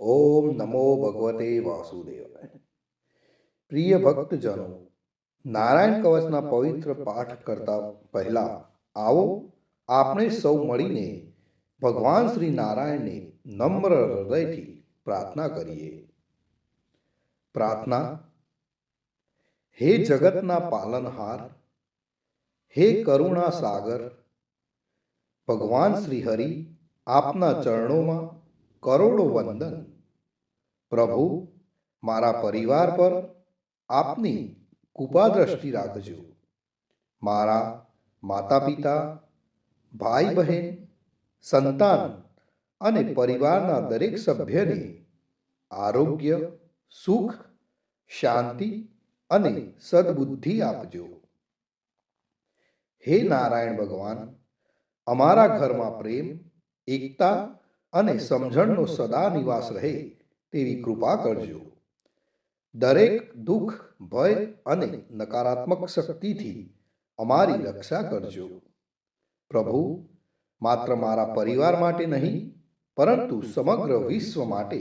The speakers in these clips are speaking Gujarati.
ઓમ નમો ભગવતે વાસુદેવાય. પ્રિય ભક્તજનો, નારાયણ કવચના પવિત્ર પાઠ કરતા પહેલા આવો આપણે સૌ મળીને ભગવાન શ્રી નારાયણને નમ્ર હૃદયથી પ્રાર્થના કરીએ. પ્રાર્થના. હે જગતના પાલનહાર, હે કરુણા સાગર, ભગવાન શ્રી હરિ, આપના ચરણોમાં કરોડો વંદન. પ્રભુ, મારા પરિવાર પર આપની કૃપા દ્રષ્ટિ રાખજો. મારા માતા પિતા, ભાઈ બહેન, સંતાન અને પરિવારના દરેક સભ્યને આરોગ્ય, સુખ, શાંતિ અને સદબુદ્ધિ આપજો. હે નારાયણ ભગવાન, અમારા ઘરમાં પ્રેમ, એકતા અને સમજણનો સદા નિવાસ રહે તેવી કૃપા કરજો. દરેક દુઃખ, ભય અને નકારાત્મક શક્તિથી અમારી રક્ષા કરજો. પ્રભુ, માત્ર મારા પરિવાર માટે નહીં, પરંતુ સમગ્ર વિશ્વ માટે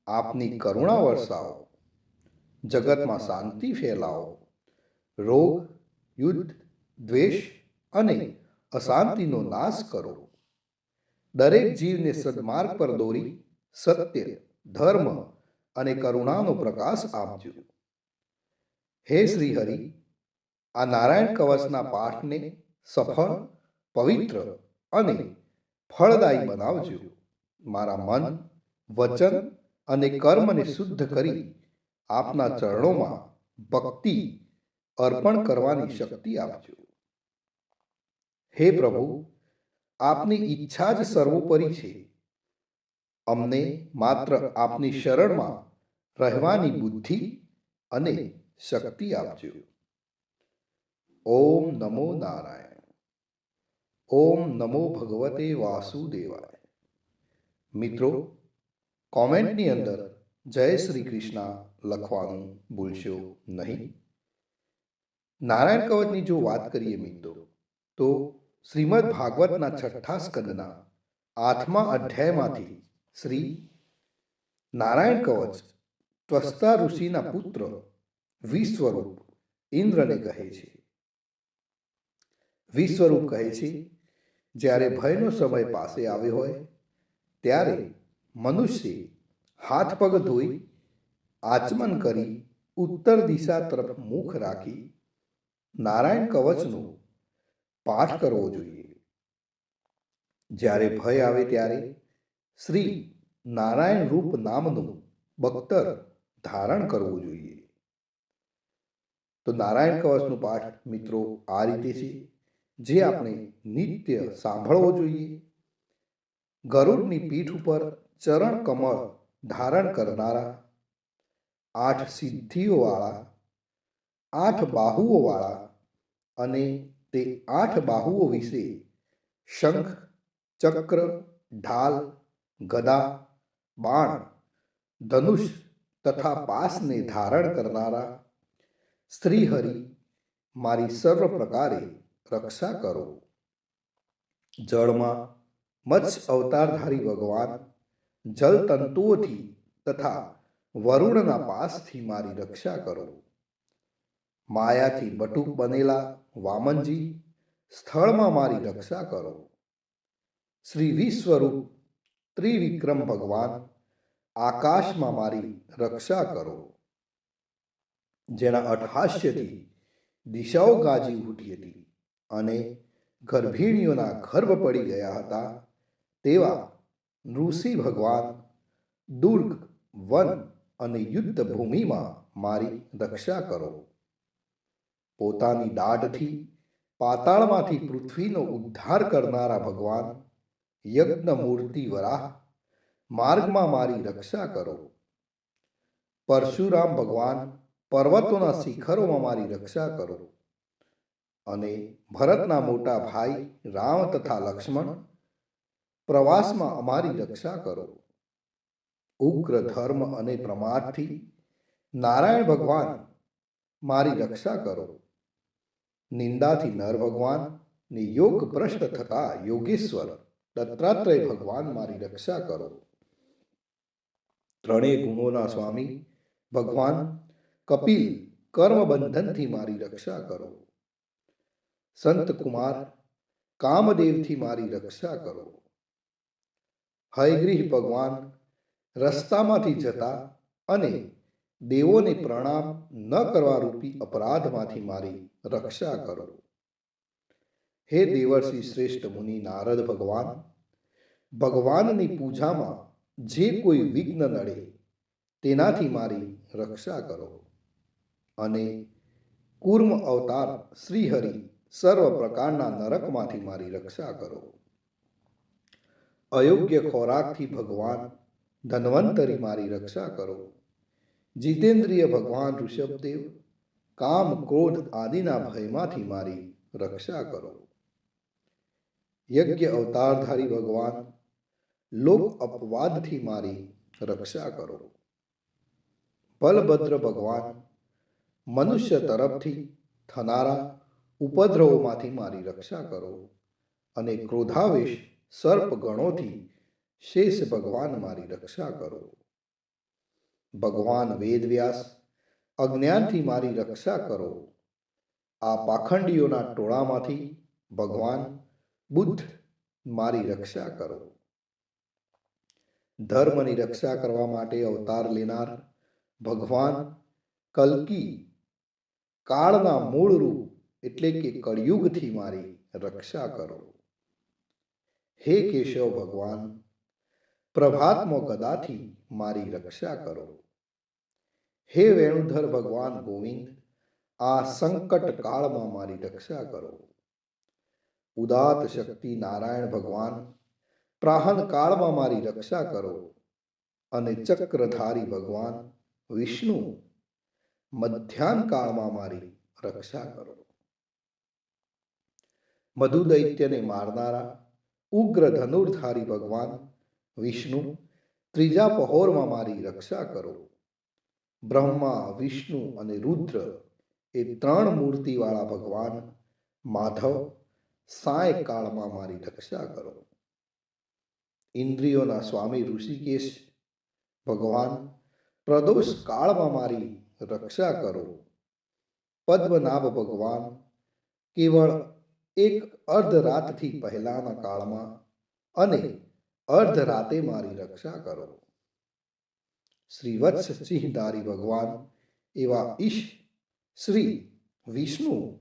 આપની કરુણા વરસાવો. જગતમાં શાંતિ ફેલાવો. રોગ, યુદ્ધ, દ્વેષ અને અશાંતિનો નાશ કરો. દરેક જીવને સદમાર્ગ પર દોરી સત્ય, ધર્મ અને કરુણાનો પ્રકાશ આપજો. હે શ્રી હરિ, આ નારાયણ કવચના પાઠને સફળ, પવિત્ર અને ફળદાયી બનાવજો. મારા મન, વચન અને કર્મને શુદ્ધ કરી આપના ચરણોમાં ભક્તિ અર્પણ કરવાની શક્તિ આપજો. હે પ્રભુ, આપની ઈચ્છા જ સર્વોપરી છે. અમને માત્ર આપની શરણમાં રહેવાની બુદ્ધિ અને શક્તિ આપજો. ઓમ નમો નારાયણ. ઓમ નમો ભગવતે વાસુદેવાય. મિત્રો, કોમેન્ટની અંદર જય શ્રી કૃષ્ણ લખવાનું ભૂલશો નહીં. નારાયણ કવચની જો વાત કરીએ મિત્રો, તો શ્રીમદ ભાગવતના 6ઠ્ઠા સ્કંદના 8મા અધ્યાયમાંથી શ્રી નારાયણ કવચ ત્વષ્ટા ઋષિના પુત્ર વિશ્વરૂપ ઇન્દ્રને કહે છે. વિશ્વરૂપ કહે છે, જ્યારે ભયનો સમય પાસે આવ્યો હોય ત્યારે મનુષ્ય હાથ પગ ધોઈ આચમન કરી ઉત્તર દિશા તરફ મુખ રાખી નારાયણ કવચનો પાઠ કરવો જોઈએ. જ્યારે ભય આવે ત્યારે શ્રી નારાયણ રૂપ નામનું બખ્તર ધારણ કરવું જોઈએ. તો નારાયણ કવચનો પાઠ મિત્રો આ રીતે છે, જે આપણે નિત્ય સાંભળવો જોઈએ. ગરુડની પીઠ ઉપર ચરણ કમળ ધારણ કરનારા, 8 સિદ્ધિઓવાળા, 8 બાહુઓવાળા અને તે 8 બાહુઓ વિશે શંખ, ચક્ર, ઢાલ, ગદા, બાણ, ધનુષ તથા પાસને ધારણ કરનારા શ્રી હરિ, મારી સર્વ પ્રકારે રક્ષા કરો. જળમાં મત્સ્ય અવતારધારી ભગવાન જલ તંતુઓથી તથા વરુણના પાસથી મારી રક્ષા કરો. માયાથી બટુક બનેલા વામનજી, સ્થળમાં મારી રક્ષા કરો. શ્રી વિશ્વરૂપ ત્રિવિક્રમ ભગવાન, આકાશમાં મારી રક્ષા કરો. જેના અટ્ટહાસ્યથી દિશાઓ ગાજી ઉઠી હતી અને ગર્ભિણીઓના ગર્ભ પડી ગયા હતા, તેવા ઋષિ ભગવાન દુર્ગ, વન અને યુદ્ધ ભૂમિમાં મારી રક્ષા કરો. પોતાની દાઢથી પાતાળમાંથી પૃથ્વીનો ઉદ્ધાર કરનારા ભગવાન યજ્ઞ મૂર્તિ વરાહ, માર્ગમાં મારી રક્ષા કરો. પરશુરામ ભગવાન પર્વતોના શિખરોમાં મારી રક્ષા કરો. અને ભરતના મોટા ભાઈ રામ તથા લક્ષ્મણ પ્રવાસમાં અમારી રક્ષા કરો. ઉગ્ર ધર્મ અને પ્રમાદથી નારાયણ ભગવાન મારી રક્ષા કરો. નિંદાથી નર ભગવાન ને યોગ ભ્રષ્ટ થતા યોગેશ્વર દત્તાત્રેય ભગવાન મારી રક્ષા કરો. ત્રણેય ગુણોના સ્વામી ભગવાન કપિલ કર્મબંધનથી મારી રક્ષા કરો. સંત કુમાર કામદેવથી મારી રક્ષા કરો. હયગ્રીહ ભગવાન રસ્તામાંથી જતા અને દેવોને પ્રણામ ન કરવા રૂપી અપરાધમાંથી મારી રક્ષા કરો. હે દેવર્ષિ શ્રેષ્ઠ મુનિ નારદ ભગવાન, ભગવાનની પૂજામાં જે કોઈ વિઘ્ન નડે તેનાથી મારી રક્ષા કરો. અને કૂર્મ અવતાર શ્રીહરિ સર્વ પ્રકારના નરકમાંથી મારી રક્ષા કરો. અયોગ્ય ખોરાકથી ભગવાન ધન્વંતરી મારી રક્ષા કરો. જીતેન્દ્રિય ભગવાન ઋષભદેવ કામ ક્રોધ આદિના ભયમાંથી મારી રક્ષા કરો. યજ્ઞ અવતારધારી ભગવાન લોક અપવાદથી મારી રક્ષા કરો. બલભદ્ર ભગવાન મનુષ્ય તરફથી થનારા ઉપદ્રવોમાંથી મારી રક્ષા કરો. અને ક્રોધાવેશ સર્પ ગણોથી શેષ ભગવાન મારી રક્ષા કરો. ભગવાન વેદવ્યાસ અજ્ઞાનથી મારી રક્ષા કરો. આ પાખંડીઓના ટોળામાંથી ભગવાન બુદ્ધ મારી રક્ષા કરો. ધર્મની રક્ષા કરવા માટે અવતાર લેનાર ભગવાન કલ્કી કાળના મૂળ રૂપ એટલે કે કળિયુગથી મારી રક્ષા કરો. હે કેશવ ભગવાન પ્રભાતમાં ગદાથી મારી રક્ષા કરો. હે વેણુધર ભગવાન ગોવિંદ આ સંકટ કાળમાં મારી રક્ષા કરો. ઉદાત શક્તિ નારાયણ ભગવાન પ્રાહન કાળમાં મારી રક્ષા કરો. અને ચક્રધારી ભગવાન વિષ્ણુ મધ્યાહન કાળમાં મારી રક્ષા કરો. મધુ દૈત્યને મારનારા ઉગ્ર ધનુર્ધારી ભગવાન વિષ્ણુ ત્રીજા પહોરમાં મારી રક્ષા કરો. બ્રહ્મા વિષ્ણુ અને રુદ્ર એ ત્રણ મૂર્તિવાળા ભગવાન માધવ સાય કાળમાં મારી રક્ષા કરો. ઇન્દ્રિયોના સ્વામી ઋષિકેશ ભગવાન પ્રદોષ કાળમાં મારી રક્ષા કરો. પદ્મનાભ ભગવાન કેવળ એક અર્ધ રાતથી પહેલાના કાળમાં અને અર્ધ રાતે મારી રક્ષા કરો. શ્રીવત્સ સિંહધારી ભગવાન એવા ઈશ શ્રી વિષ્ણુ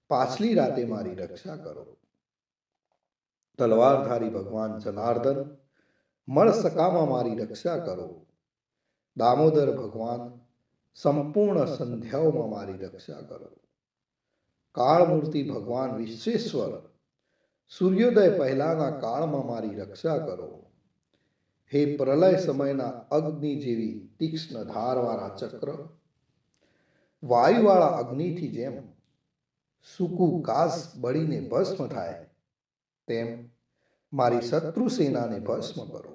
પાછલી રાતે મારી રક્ષા કરો. તલવારધારી ભગવાન જનાર્દન મળસકામાં મારી રક્ષા કરો. દામોદર ભગવાન સંપૂર્ણ સંધ્યાઓમાં મારી રક્ષા કરો. કાળમૂર્તિ ભગવાન વિશ્વેશ્વર સૂર્યોદય પહેલાના કાળમાં મારી રક્ષા કરો. હે પ્રલય સમયના અગ્નિ જેવી તીક્ષ્ણ ધારવાળા ચક્ર વાયુવાળા અગ્નિથી જેમ સૂકું ઘાસ બળીને ભસ્મ થાય તેમ મારી શત્રુ સેનાને ભસ્મ કરો.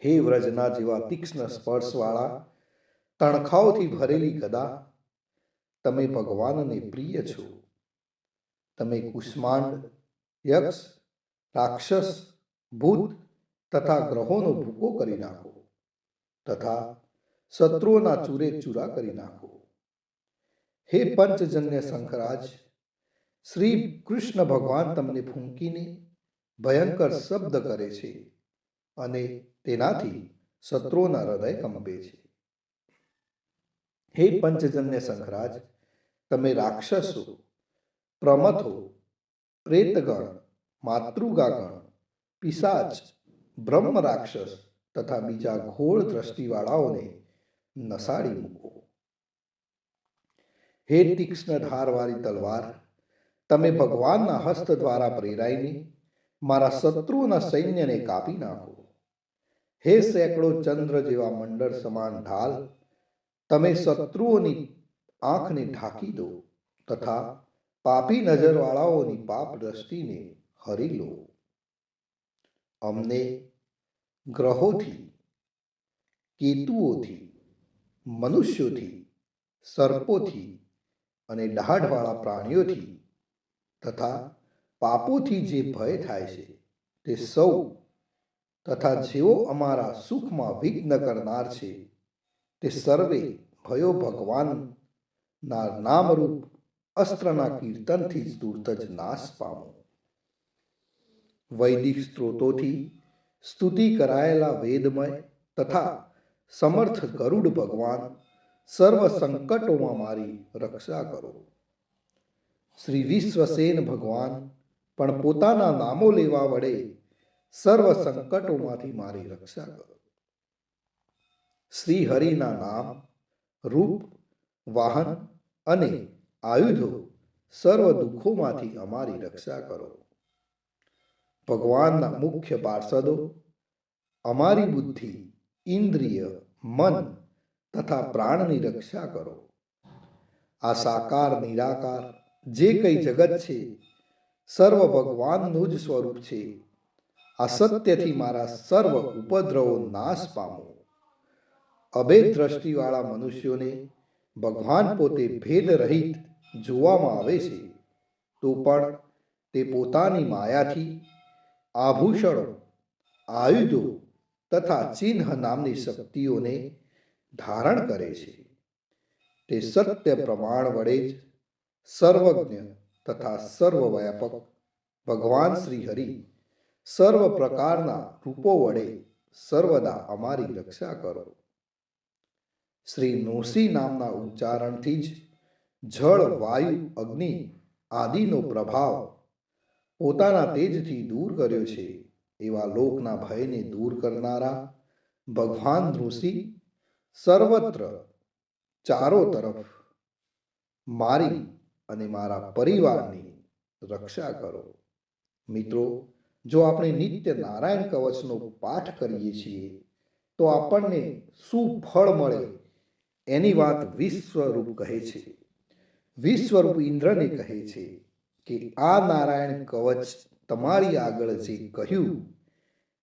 હે વ્રજના જેવા તીક્ષ્ણ સ્પર્શવાળા તણખાઓથી ભરેલી ગદા તમે ભગવાનને પ્રિય છો. તમે કુષ્માંડ યક્ષ રાક્ષસ ભૂત તથા ગ્રહોનો ભૂકો કરી નાખો તથા શત્રુઓના ચૂરે ચૂરા કરી નાખો. હે પંચજન્ય શંખરાજ શ્રી કૃષ્ણ ભગવાન તમને ફૂંકીને ભયંકર શબ્દ કરે છે અને તેનાથી શત્રુઓના હૃદય કંપે છે. હે પંચજન્ય શંખરાજ તમે રાક્ષસો પ્રમથો પ્રેતગણ માતૃગાગણ પિશાચ બ્રહ્મ રાક્ષસ તથા બીજા ઘોર દ્રષ્ટિવાળાઓને નસાડી મૂકો. હે તીક્ષ્ણ ધારવાળી તલવાર તમે ભગવાનના હસ્ત દ્વારા પ્રેરાઈને મારા શત્રુઓના સૈન્યને કાપી નાખો. હે સેંકડો ચંદ્ર જેવા મંડળ સમાન ઢાલ તમે શત્રુઓની આંખને ઢાંકી દો તથા પાપી નજરવાળાઓની પાપ દ્રષ્ટિને હરી લો. અમને ગ્રહોથી કેતુઓથી મનુષ્યોથી સર્પોથી અને દાઢવાળા પ્રાણીઓથી તથા પાપોથી જે ભય થાય છે તે સૌ તથા જેઓ અમારા સુખમાં વિઘ્ન કરનાર છે તે સર્વે ભયો ભગવાનના નામરૂપ અસ્ત્રના કીર્તનથી જ તુરત જ નાશ પામો. વૈદિક સ્ત્રોતોથી સ્તુતિ કરાયેલા વેદમય તથા સમર્થ ગરુડ ભગવાન સર્વ સંકટોમાં મારી રક્ષા કરો. શ્રી વિશ્વસેન ભગવાન પણ પોતાના નામો લેવા વડે સર્વ સંકટોમાંથી મારી રક્ષા કરો. શ્રી હરિના નામ, રૂપ, વાહન અને આયુધો સર્વ દુઃખોમાંથી અમારી રક્ષા કરો. ભગવાનના મુખ્ય પાર્ષદો અમારી બુદ્ધિ, ઇન્દ્રિય, મન તથા પ્રાણની રક્ષા કરો. આ સાકાર નિરાકાર જે કંઈ જગત છે સર્વ ભગવાનનું જ સ્વરૂપ છે. આ સત્યથી મારા સર્વ ઉપદ્રવો નાશ પામો. અભેદ દ્રષ્ટિવાળા મનુષ્યોને ભગવાન પોતે ભેદ રહિત જોવામાં આવે છે, તો પણ તે પોતાની માયાથી આભૂષણો, આયુધો તથા ચિહ્ન નામની શક્તિઓને ધારણ કરે છે. તે સત્ય પ્રમાણ વડે જ સર્વજ્ઞ તથા સર્વવ્યાપક ભગવાન શ્રી હરિ સર્વ પ્રકારના રૂપો વડે સર્વદા અમારી રક્ષા કરો. શ્રી નૃસિંહ નામના ઉચ્ચારણથી જ જળ, વાયુ, અગ્નિ આદિનો પ્રભાવ પોતાના તેજથી દૂર કર્યો છે. એવા લોકના ભયને દૂર કરનારા ભગવાન નૃસિંહ સર્વત્ર ચારો તરફ મારી અને મારા પરિવારની રક્ષા કરો. મિત્રો, જો આપણે નિત્ય નારાયણ કવચનો પાઠ કરીએ છીએ તો આપણને શું ફળ મળે એની વાત વિશ્વરૂપ કહે છે. વિશ્વરૂપ ઇન્દ્રને કહે છે કે આ નારાયણ કવચ તમારી આગળ જે કહ્યું,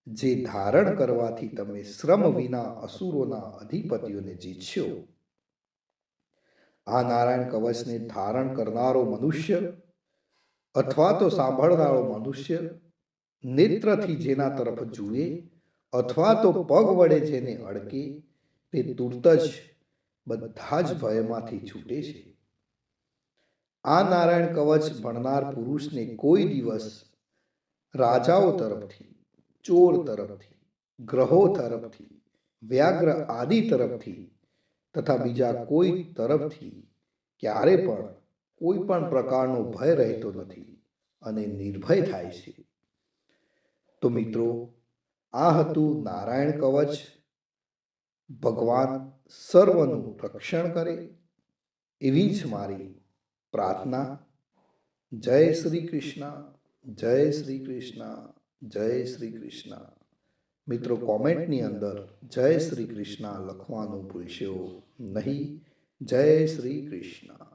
જે ધારણ કરવાથી તમે શ્રમ વિના અસુરોના અધિપતિઓને જીતશો. આ નારાયણ કવચને ધારણ કરનારો મનુષ્ય અથવા તો સાંભળનારો મનુષ્ય નેત્રથી જેના તરફ જુએ અથવા તો પગ વડે જેને અડકે તે તુરત જ બધા જ ભયમાંથી છૂટે છે. આ નારાયણ કવચ ભણનાર પુરુષને કોઈ દિવસ રાજાઓ તરફથી, ચોર તરફથી, ગ્રહો તરફથી, વ્યાઘ્ર આદિ તરફથી તથા બીજા કોઈ તરફથી ક્યારે પણ કોઈ પણ પ્રકારનો ભય રહેતો નથી અને નિર્ભય થાય છે. તો મિત્રો, આ હતું નારાયણ કવચ. ભગવાન સર્વનું રક્ષણ કરે એવી જ મારી પ્રાર્થના. જય શ્રી કૃષ્ણ, જય શ્રી કૃષ્ણ, જય શ્રી કૃષ્ણ. મિત્રો, કોમેન્ટની અંદર જય શ્રી કૃષ્ણ લખવાનું ભૂલશો નહીં. જય શ્રી કૃષ્ણ.